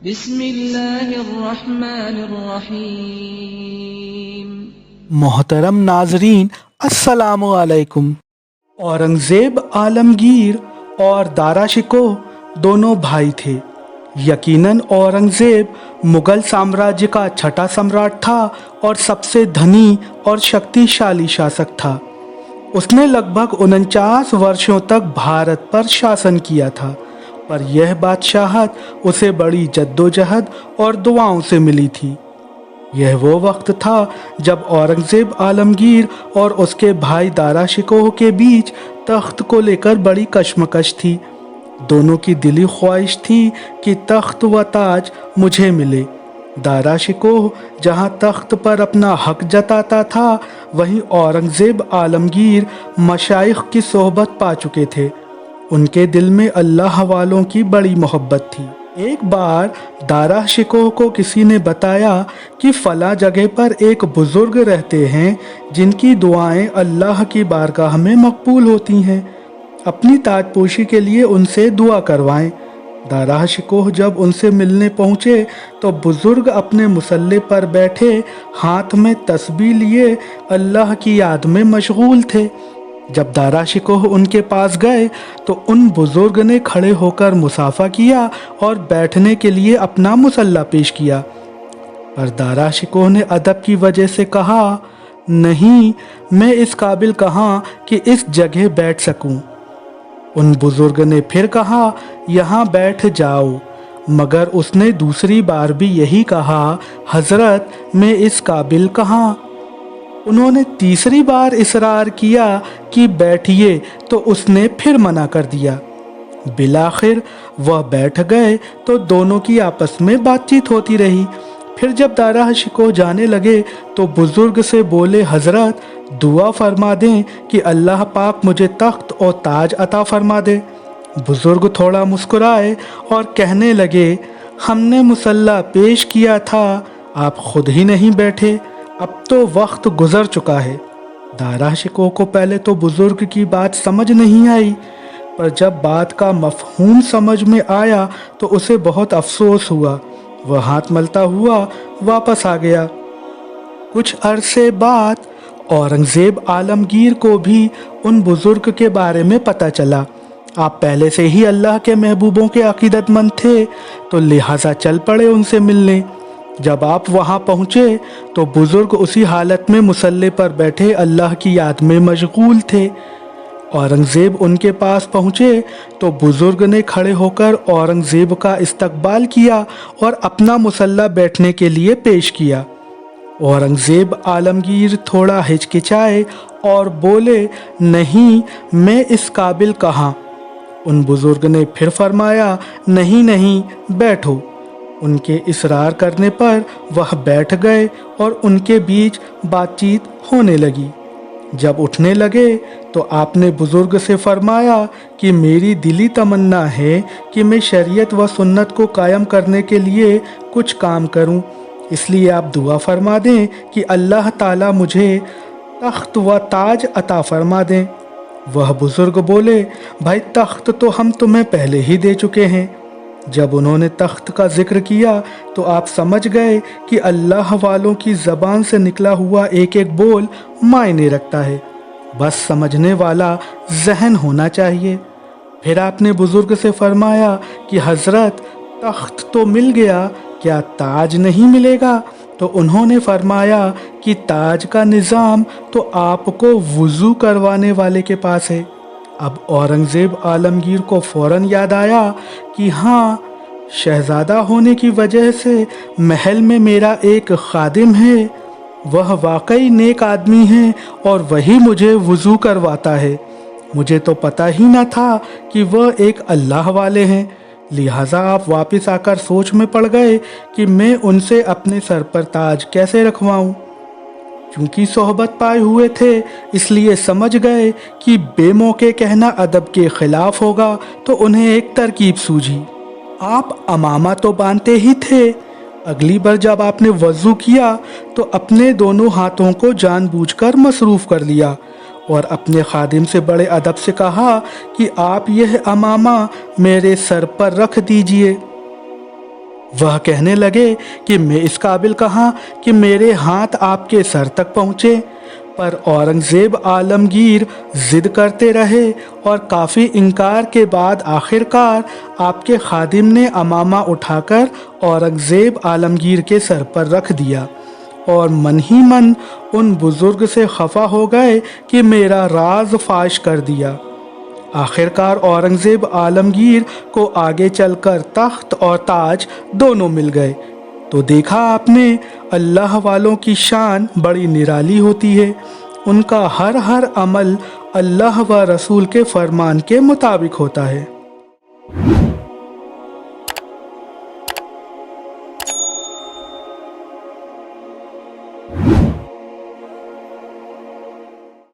بسم اللہ الرحمن الرحیم۔ محترم ناظرین السلام علیکم۔ اورنگزیب عالمگیر اور دارا شکوہ دونوں بھائی تھے۔ یقیناً اورنگزیب مغل سامراجیہ کا چھٹا سمراٹ تھا اور سب سے دھنی اور شکتیشالی شاسک تھا۔ اس نے لگ بھگ 49 ورشوں تک بھارت پر شاسن کیا تھا، پر یہ بادشاہت اسے بڑی جدوجہد اور دعاؤں سے ملی تھی۔ یہ وہ وقت تھا جب اورنگزیب عالمگیر اور اس کے بھائی دارا شکوہ کے بیچ تخت کو لے کر بڑی کشمکش تھی۔ دونوں کی دلی خواہش تھی کہ تخت و تاج مجھے ملے۔ دارا شکوہ جہاں تخت پر اپنا حق جتاتا تھا، وہیں اورنگزیب عالمگیر مشائخ کی صحبت پا چکے تھے۔ ان کے دل میں اللہ والوں کی بڑی محبت تھی۔ ایک بار دارا شکوہ کو کسی نے بتایا کہ فلاں جگہ پر ایک بزرگ رہتے ہیں جن کی دعائیں اللہ کی بارگاہ میں مقبول ہوتی ہیں، اپنی تاج پوشی کے لیے ان سے دعا کروائیں۔ دارا شکوہ جب ان سے ملنے پہنچے تو بزرگ اپنے مصلے پر بیٹھے ہاتھ میں تسبیح لیے اللہ کی یاد میں مشغول تھے۔ جب دارا شکوہ ان کے پاس گئے تو ان بزرگ نے کھڑے ہو کر مصافحہ کیا اور بیٹھنے کے لیے اپنا مصلی پیش کیا، پر دارا شکوہ نے ادب کی وجہ سے کہا، نہیں، میں اس قابل کہاں کہ اس جگہ بیٹھ سکوں۔ ان بزرگ نے پھر کہا، یہاں بیٹھ جاؤ، مگر اس نے دوسری بار بھی یہی کہا، حضرت میں اس قابل کہاں۔ انہوں نے تیسری بار اصرار کیا کہ بیٹھیے تو اس نے پھر منع کر دیا۔ بالآخر وہ بیٹھ گئے تو دونوں کی آپس میں بات چیت ہوتی رہی۔ پھر جب دارا شکوہ جانے لگے تو بزرگ سے بولے، حضرت دعا فرما دیں کہ اللہ پاک مجھے تخت اور تاج عطا فرما دے۔ بزرگ تھوڑا مسکرائے اور کہنے لگے، ہم نے مصلی پیش کیا تھا، آپ خود ہی نہیں بیٹھے، اب تو وقت گزر چکا ہے۔ دارا شکوہ کو پہلے تو بزرگ کی بات سمجھ نہیں آئی، پر جب بات کا مفہوم سمجھ میں آیا تو اسے بہت افسوس ہوا۔ وہ ہاتھ ملتا ہوا واپس آ گیا۔ کچھ عرصے بعد اورنگزیب عالمگیر کو بھی ان بزرگ کے بارے میں پتہ چلا۔ آپ پہلے سے ہی اللہ کے محبوبوں کے عقیدت مند تھے تو لہٰذا چل پڑے ان سے ملنے۔ جب آپ وہاں پہنچے تو بزرگ اسی حالت میں مصلی پر بیٹھے اللہ کی یاد میں مشغول تھے۔ اورنگزیب ان کے پاس پہنچے تو بزرگ نے کھڑے ہو کر اورنگزیب کا استقبال کیا اور اپنا مصلی بیٹھنے کے لیے پیش کیا۔ اورنگزیب عالمگیر تھوڑا ہچکچائے اور بولے، نہیں، میں اس قابل کہاں۔ ان بزرگ نے پھر فرمایا، نہیں نہیں، بیٹھو۔ ان کے اصرار کرنے پر وہ بیٹھ گئے اور ان کے بیچ بات چیت ہونے لگی۔ جب اٹھنے لگے تو آپ نے بزرگ سے فرمایا کہ میری دلی تمنا ہے کہ میں شریعت و سنت کو قائم کرنے کے لیے کچھ کام کروں، اس لیے آپ دعا فرما دیں کہ اللہ تعالیٰ مجھے تخت و تاج عطا فرما دیں۔ وہ بزرگ بولے، بھائی تخت تو ہم تمہیں پہلے ہی دے چکے ہیں۔ جب انہوں نے تخت کا ذکر کیا تو آپ سمجھ گئے کہ اللہ والوں کی زبان سے نکلا ہوا ایک ایک بول معنی رکھتا ہے، بس سمجھنے والا ذہن ہونا چاہیے۔ پھر آپ نے بزرگ سے فرمایا کہ حضرت تخت تو مل گیا، کیا تاج نہیں ملے گا؟ تو انہوں نے فرمایا کہ تاج کا نظام تو آپ کو وضو کروانے والے کے پاس ہے۔ اب اورنگزیب عالمگیر کو فوراً یاد آیا کہ ہاں، شہزادہ ہونے کی وجہ سے محل میں میرا ایک خادم ہے، وہ واقعی نیک آدمی ہے اور وہی مجھے وضو کرواتا ہے۔ مجھے تو پتہ ہی نہ تھا کہ وہ ایک اللہ والے ہیں، لہٰذا آپ واپس آ کر سوچ میں پڑ گئے کہ میں ان سے اپنے سر پر تاج کیسے رکھواؤں۔ چونکہ صحبت پائے ہوئے تھے اس لیے سمجھ گئے کہ بے موقع کہنا ادب کے خلاف ہوگا، تو انہیں ایک ترکیب سوجھی۔ آپ عمامہ تو باندھتے ہی تھے، اگلی بار جب آپ نے وضو کیا تو اپنے دونوں ہاتھوں کو جان بوجھ کر مصروف کر لیا اور اپنے خادم سے بڑے ادب سے کہا کہ آپ یہ عمامہ میرے سر پر رکھ دیجئے۔ وہ کہنے لگے کہ میں اس قابل کہاں کہ میرے ہاتھ آپ کے سر تک پہنچے، پر اورنگزیب عالمگیر ضد کرتے رہے اور کافی انکار کے بعد آخرکار آپ کے خادم نے عمامہ اٹھا کر اورنگزیب عالمگیر کے سر پر رکھ دیا اور من ہی من ان بزرگ سے خفا ہو گئے کہ میرا راز فاش کر دیا۔ آخرکار اورنگزیب عالمگیر کو آگے چل کر تخت اور تاج دونوں مل گئے تو دیکھا آپ نے اللہ والوں کی شان بڑی نرالی ہوتی ہے، ان کا ہر عمل اللہ و رسول کے فرمان کے مطابق ہوتا ہے۔